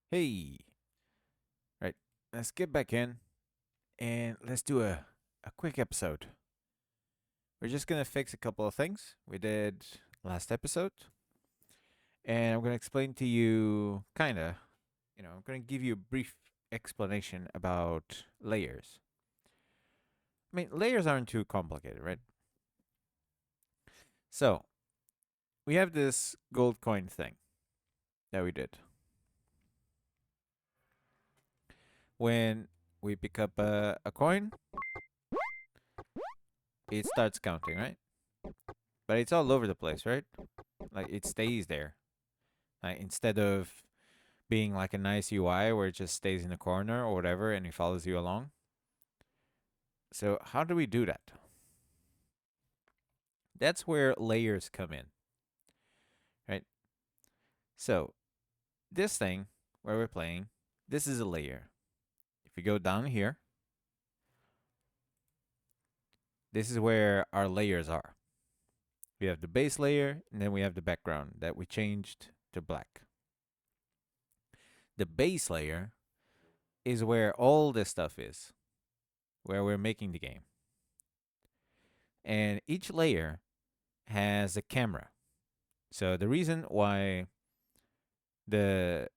Hey, right, let's get back in and let's do a quick episode. We're just gonna fix a couple of things we did last episode, and I'm gonna explain to you kinda, I'm gonna give you a brief explanation about layers. I mean, layers aren't too complicated, right? So, we have this gold coin thing that we did. When we pick up a coin, it starts counting, right? But it's all over the place, right? Like it stays there. Instead of being like a nice UI where it just stays in the corner or whatever and it follows you along. So, how do we do that? That's where layers come in, right? So, this thing where we're playing, this is a layer. If we go down here, this is where our layers are. We have the base layer and then we have the background that we changed to black. The base layer is where all this stuff is, where we're making the game. And each layer has a camera. So the reason why the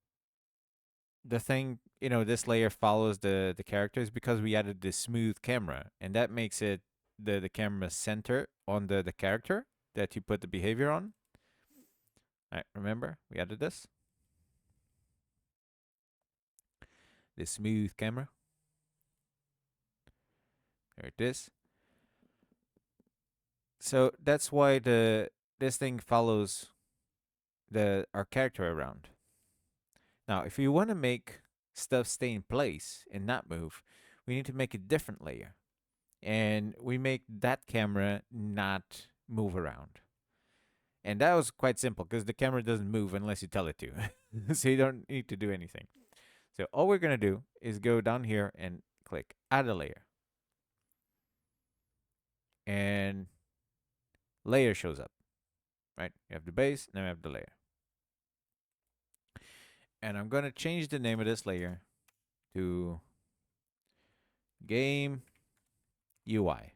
the thing, this layer follows the characters because we added the smooth camera, and that makes it the camera center on the character that you put the behavior on. All right, remember we added this smooth camera. There it is. So that's why this thing follows the our character around. Now, if you want to make stuff stay in place and not move, we need to make a different layer. And we make that camera not move around. And that was quite simple because the camera doesn't move unless you tell it to. So you don't need to do anything. So all we're going to do is go down here and click add a layer. And layer shows up, right? You have the base, now we have the layer. And I'm going to change the name of this layer to game UI.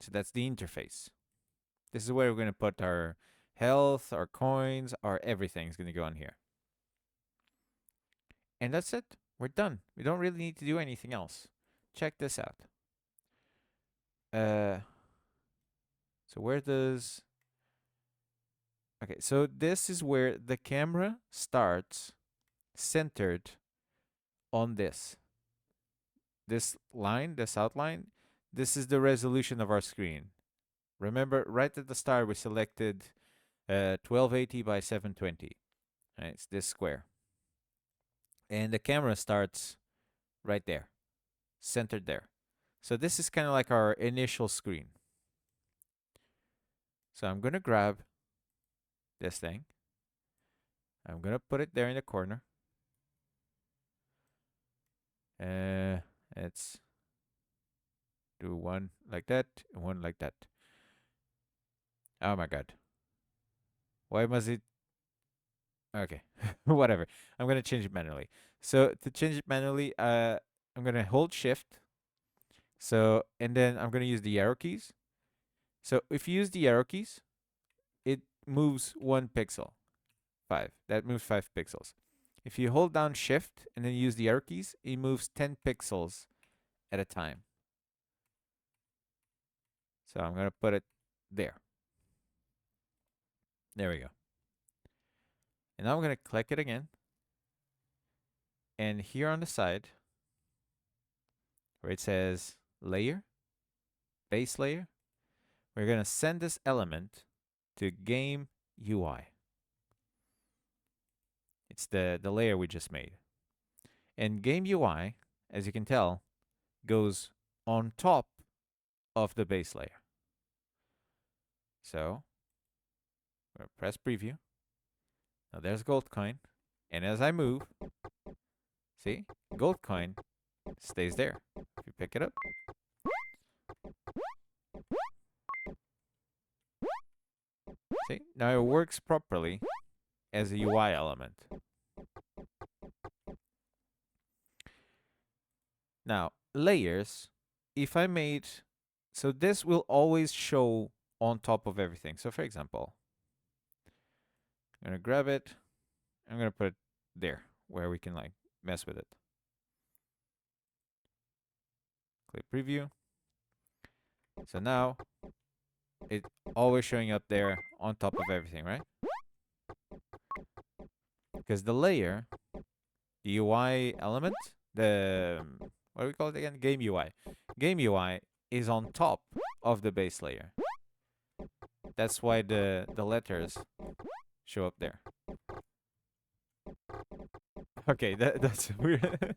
So that's the interface. This is where we're going to put our health, our coins, our everything is going to go on here. And that's it. We're done. We don't really need to do anything else. Check this out. So where does... Okay, so this is where the camera starts centered on this. This line, this outline, this is the resolution of our screen. Remember, right at the start, we selected 1280 by 720. Right, it's this square. And the camera starts right there, centered there. So this is kind of like our initial screen. So I'm going to grab this thing. I'm going to put it there in the corner. Let's do one like that and one like that. Oh my god. Why must it... Okay, whatever. I'm going to change it manually. So to change it manually, I'm going to hold shift. So, and then I'm going to use the arrow keys. So if you use the arrow keys, it moves 1 pixel. 5. That moves 5 pixels. If you hold down shift and then use the arrow keys, it moves 10 pixels at a time. So I'm going to put it there. There we go. And now I'm going to click it again. And here on the side, where it says layer, base layer, we're going to send this element to game UI. It's the layer we just made. And game UI, as you can tell, goes on top of the base layer. So, press preview. Now there's gold coin. And as I move, see, gold coin stays there. If you pick it up, see, now it works properly as a UI element. Now, layers, if I made, so this will always show on top of everything. So for example, I'm gonna grab it, I'm gonna put it there where we can like mess with it. Click preview. So now it's always showing up there on top of everything, right? Because the layer, the UI element, the what do we call it again? Game UI. Game UI is on top of the base layer. That's why the letters show up there. Okay, that's weird.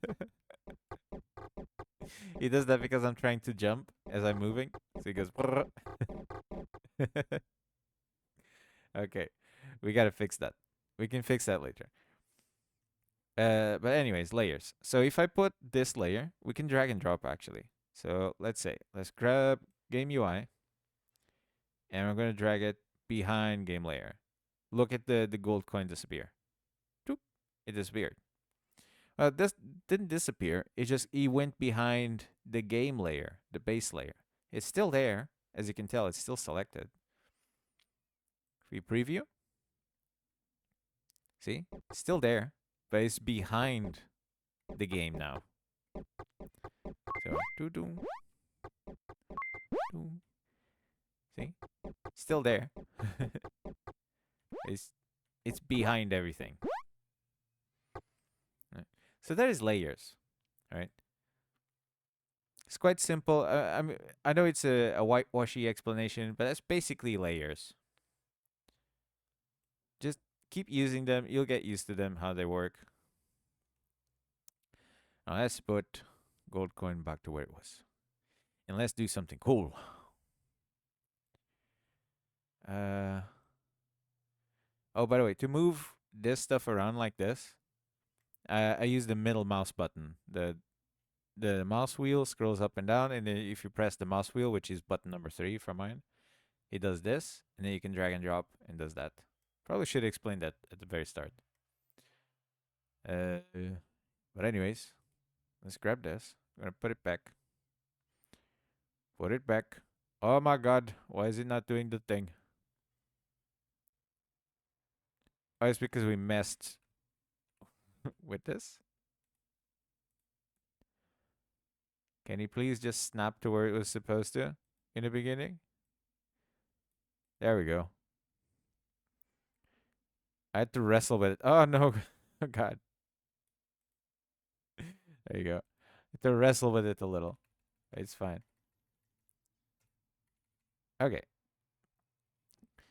He does that because I'm trying to jump as I'm moving. So he goes. Okay, we gotta fix that. We can fix that later. But anyways, layers. So if I put this layer, we can drag and drop actually. So let's grab game UI, and I'm gonna drag it behind game layer. Look at the gold coin disappear. Doop, it disappeared. This didn't disappear. It went behind the game layer, the base layer. It's still there, as you can tell. It's still selected. If we preview, see, it's still there, but it's behind the game now. So, doo doo, doo. See, still there. it's it's behind everything. Right. So there is layers. All right. It's quite simple. I know it's a whitewashy explanation, but that's basically layers. Just keep using them. You'll get used to them, how they work. Now let's put gold coin back to where it was. And let's do something cool. Oh, by the way, to move this stuff around like this, I use the middle mouse button. The mouse wheel scrolls up and down, and then if you press the mouse wheel, which is button number 3 for mine, it does this, and then you can drag and drop and does that. Probably should explain that at the very start. But anyways, let's grab this. I'm gonna put it back. Put it back. Oh my god, why is it not doing the thing? Oh, it's because we messed with this. Can you please just snap to where it was supposed to in the beginning? There we go. I had to wrestle with it. Oh no, oh god. There you go. I had to wrestle with it a little. It's fine. Okay.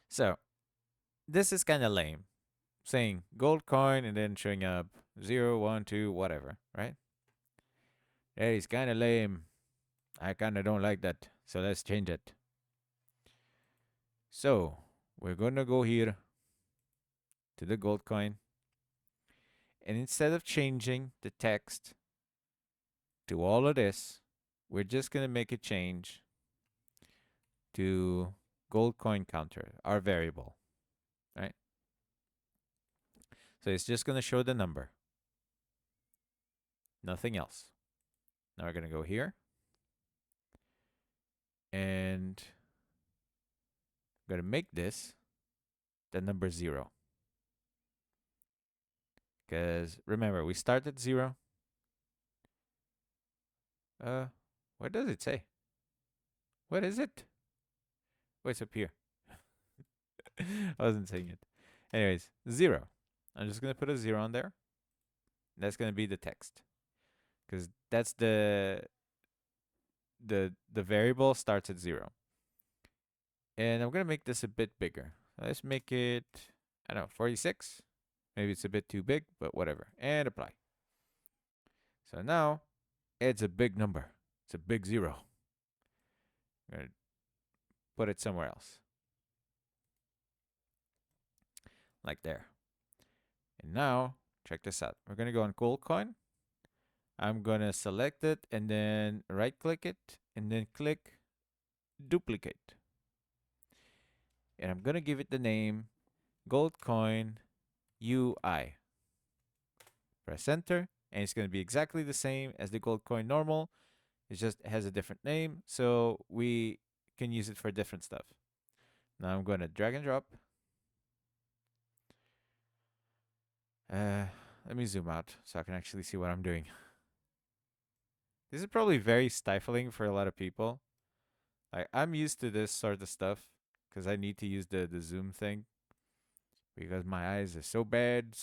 So, this is kind of lame. Saying gold coin and then showing up 0, 1, 2, whatever, right? That is kind of lame. I kind of don't like that. So let's change it. So we're going to go here to the gold coin. And instead of changing the text to all of this, we're just going to make a change to gold coin counter, our variable, right? So it's just going to show the number. Nothing else. Now we're going to go here. And I'm going to make this the number 0. Because remember, we start at 0. What does it say? What is it? Oh, it's up here. I wasn't saying it. Anyways, 0. I'm just gonna put a 0 on there. That's gonna be the text, because that's the variable starts at 0. And I'm gonna make this a bit bigger. Let's make it, I don't know, 46. Maybe it's a bit too big, but whatever. And apply. So now it's a big number. It's a big 0. I'm gonna put it somewhere else, like there. And now check this out. We're gonna go on gold coin. I'm gonna select it and then right click it and then click duplicate. And I'm gonna give it the name gold coin UI. Press enter. and it's going to be exactly the same as the gold coin normal. It just has a different name, so we can use it for different stuff. Now I'm going to drag and drop. Let me zoom out so I can actually see what I'm doing. This is probably very stifling for a lot of people. Like, I'm used to this sort of stuff because I need to use the zoom thing because my eyes are so bad.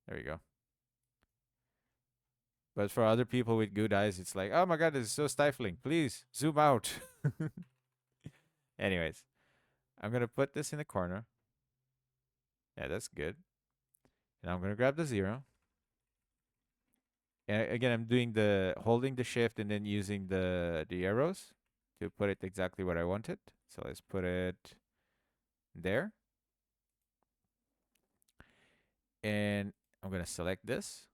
There you go. But for other people with good eyes, it's like, oh my god, this is so stifling. Please zoom out. Anyways, I'm gonna put this in the corner. Yeah, that's good. And I'm gonna grab the 0. And again, I'm doing the holding the shift and then using the arrows to put it exactly what I want it. So let's put it there. And I'm gonna select this.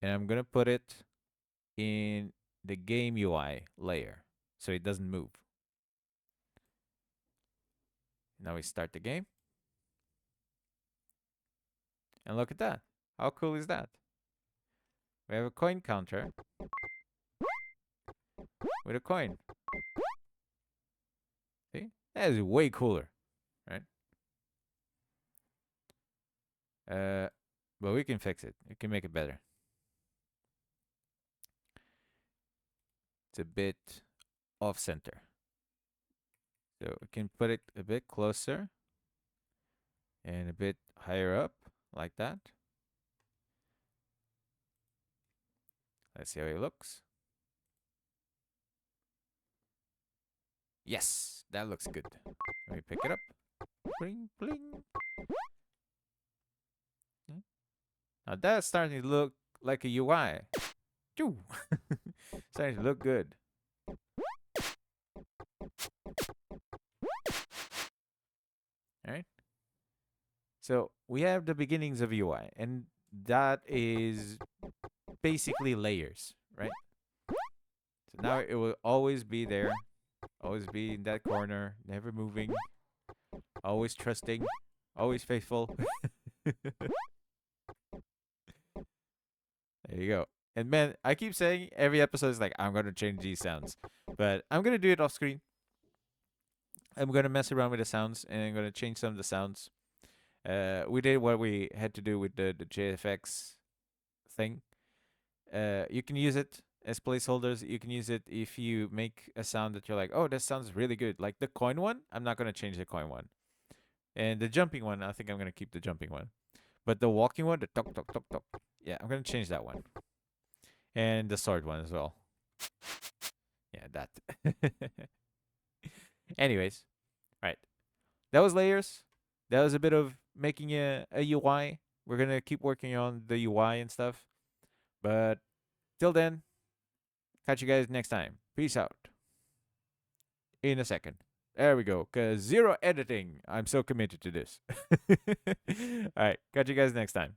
And I'm gonna put it in the game UI layer so it doesn't move. Now we start the game. And look at that. How cool is that? We have a coin counter with a coin. See? That is way cooler, right? But we can fix it. We can make it better. It's a bit off center. So we can put it a bit closer and a bit higher up like that. Let's see how it looks. Yes, that looks good. Let me pick it up. Bling, bling. Now that's starting to look like a UI. Starting to look good. All right. So we have the beginnings of UI, and that is basically layers, right? So now it will always be there, always be in that corner, never moving, always trusting, always faithful. There you go. And man, I keep saying every episode is like, I'm going to change these sounds, but I'm going to do it off screen. I'm going to mess around with the sounds and I'm going to change some of the sounds. We did what we had to do with the JFX thing. You can use it as placeholders. You can use it if you make a sound that you're like, oh, that sounds really good. Like the coin one, I'm not going to change the coin one. And the jumping one, I think I'm going to keep the jumping one. But the walking one, the tok, tok, tok, tok, yeah, I'm going to change that one. And the sword one as well. Yeah, that. Anyways, right. That was layers. That was a bit of making a UI. We're going to keep working on the UI and stuff. But till then, catch you guys next time. Peace out. In a second. There we go. Because 0 editing. I'm so committed to this. All right. Catch you guys next time.